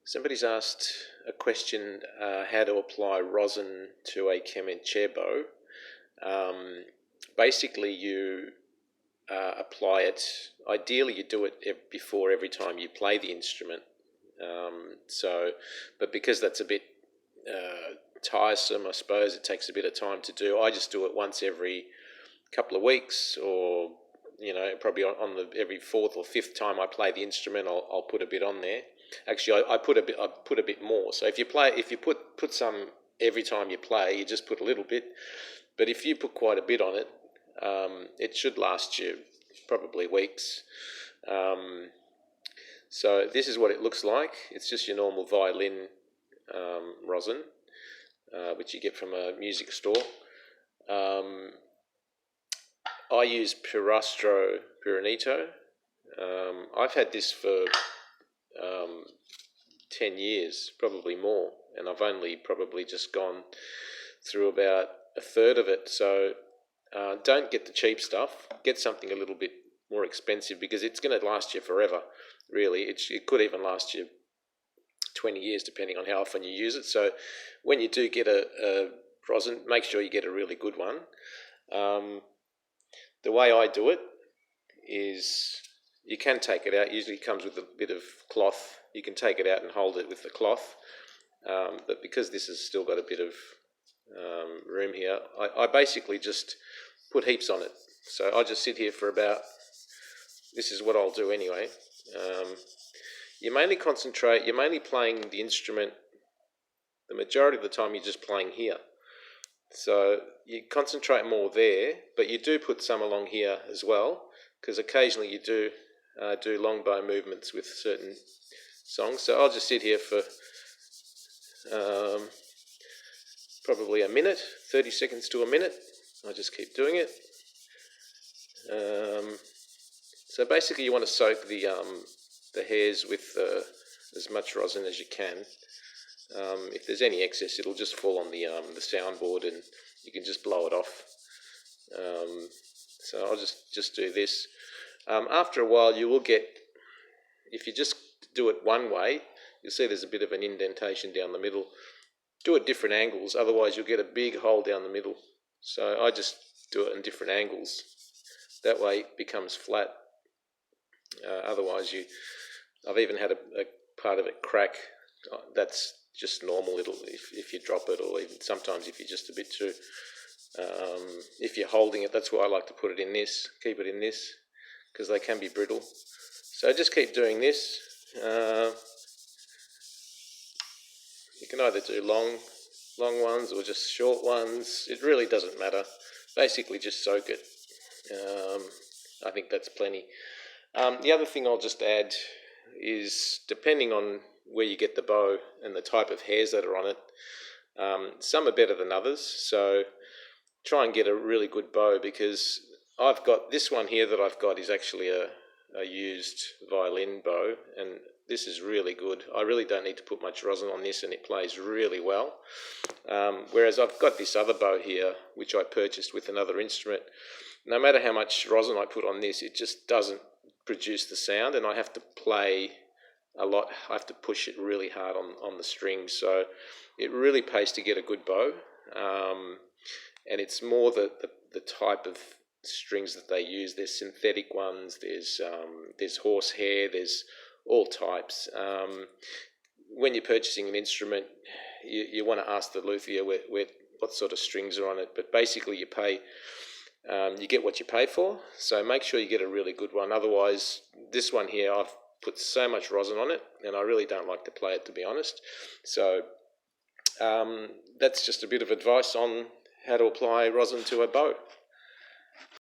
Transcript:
Somebody's asked a question, how to apply rosin to a Kemenche bow. Basically, you apply it, ideally you do it before every time you play the instrument. But because that's a bit tiresome, I suppose, it takes a bit of time to do. I just do it once every couple of weeks, or probably on the every fourth or fifth time I play the instrument, I'll put a bit on there. Actually, I put a bit more. So if you put some every time you play, you just put a little bit. But if you put quite a bit on it, it should last you probably weeks. So this is what it looks like. It's just your normal violin rosin, which you get from a music store. I use Pirastro Piranito. I've had this for 10 years, probably more, and I've only probably just gone through about a third of it. So don't get the cheap stuff. Get something a little bit more expensive, because it's going to last you forever, really. It could even last you 20 years, depending on how often you use it. So when you do get a rosin, make sure you get a really good one. The way I do it is, you can take it out. Usually it comes with a bit of cloth. You can take it out and hold it with the cloth. But because this has still got a bit of room here, I basically just put heaps on it. So I just sit here for about, this is what I'll do anyway. You mainly playing the instrument, the majority of the time you're just playing here. So you concentrate more there, but you do put some along here as well, because occasionally you do long bow movements with certain songs. So I'll just sit here for probably a minute, 30 seconds to a minute. I just keep doing it. So basically you want to soak the hairs with as much rosin as you can. If there's any excess, it'll just fall on the soundboard, and you can just blow it off. So I'll just do this. After a while, you will get, if you just do it one way, you'll see there's a bit of an indentation down the middle. Do it different angles, otherwise you'll get a big hole down the middle. So I just do it in different angles. That way it becomes flat. Otherwise, I've even had a part of it crack. That's just normal. If you drop it, or even sometimes if you're just a bit too, if you're holding it, that's why I like to put it in this, keep it in this, because they can be brittle. So just keep doing this. You can either do long ones or just short ones. It really doesn't matter. Basically just soak it. I think that's plenty. The other thing I'll just add is, depending on where you get the bow and the type of hairs that are on it, some are better than others. So try and get a really good bow, because I've got this one here that I've got is actually a used violin bow, and this is really good. I really don't need to put much rosin on this, and it plays really well. Whereas I've got this other bow here, which I purchased with another instrument. No matter how much rosin I put on this, it just doesn't produce the sound, and I have to play a lot. I have to push it really hard on the strings. So it really pays to get a good bow, and it's more the type of strings that they use. There's synthetic ones, there's horsehair, there's all types. When you're purchasing an instrument, you want to ask the luthier what sort of strings are on it. But basically you pay, you get what you pay for. So make sure you get a really good one. Otherwise, this one here, I've put so much rosin on it, and I really don't like to play it, to be honest. So that's just a bit of advice on how to apply rosin to a bow.